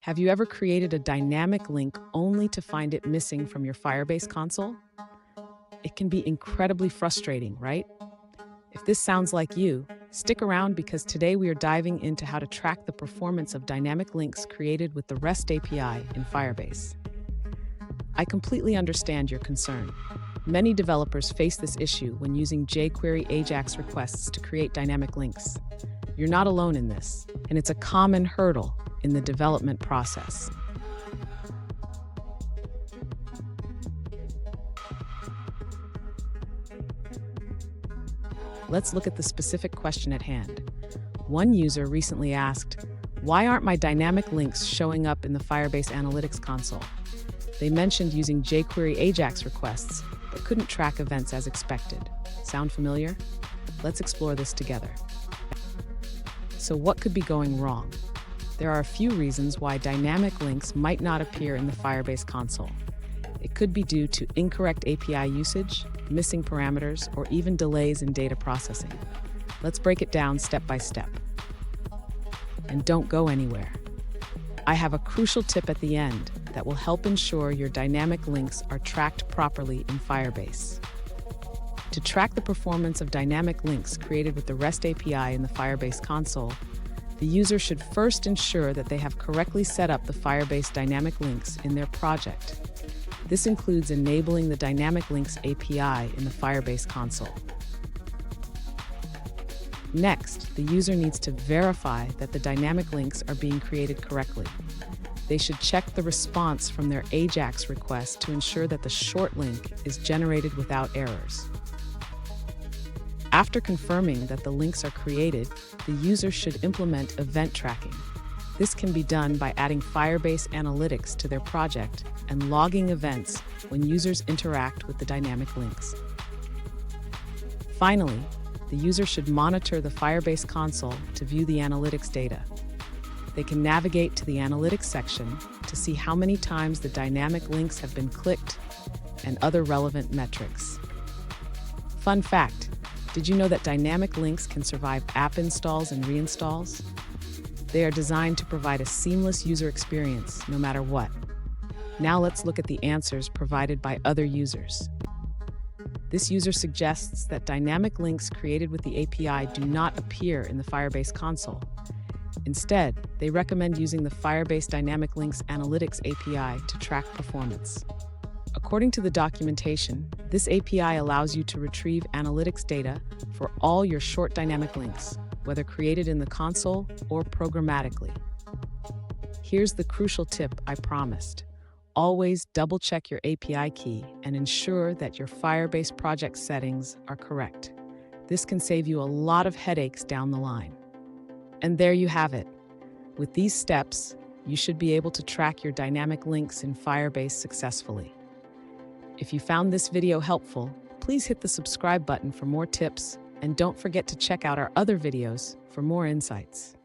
Have you ever created a dynamic link only to find it missing from your Firebase console? It can be incredibly frustrating, right? If this sounds like you, stick around because today we are diving into how to track the performance of dynamic links created with the REST API in Firebase. I completely understand your concern. Many developers face this issue when using jQuery AJAX requests to create dynamic links. You're not alone in this, and it's a common hurdle in the development process. Let's look at the specific question at hand. One user recently asked, "Why aren't my dynamic links showing up in the Firebase Analytics console?" They mentioned using jQuery AJAX requests, but couldn't track events as expected. Sound familiar? Let's explore this together. So what could be going wrong? There are a few reasons why dynamic links might not appear in the Firebase console. It could be due to incorrect API usage, missing parameters, or even delays in data processing. Let's break it down step by step. And don't go anywhere. I have a crucial tip at the end that will help ensure your dynamic links are tracked properly in Firebase. To track the performance of dynamic links created with the REST API in the Firebase console, the user should first ensure that they have correctly set up the Firebase Dynamic Links in their project. This includes enabling the Dynamic Links API in the Firebase console. Next, the user needs to verify that the dynamic links are being created correctly. They should check the response from their AJAX request to ensure that the short link is generated without errors. After confirming that the links are created, the user should implement event tracking. This can be done by adding Firebase Analytics to their project and logging events when users interact with the dynamic links. Finally, the user should monitor the Firebase console to view the analytics data. They can navigate to the analytics section to see how many times the dynamic links have been clicked and other relevant metrics. Fun fact, did you know that dynamic links can survive app installs and reinstalls? They are designed to provide a seamless user experience no matter what. Now let's look at the answers provided by other users. This user suggests that dynamic links created with the API do not appear in the Firebase console. Instead, they recommend using the Firebase Dynamic Links Analytics API to track performance. According to the documentation, this API allows you to retrieve analytics data for all your short dynamic links, whether created in the console or programmatically. Here's the crucial tip I promised. Always double-check your API key and ensure that your Firebase project settings are correct. This can save you a lot of headaches down the line. And there you have it. With these steps, you should be able to track your dynamic links in Firebase successfully. If you found this video helpful, please hit the subscribe button for more tips, and don't forget to check out our other videos for more insights.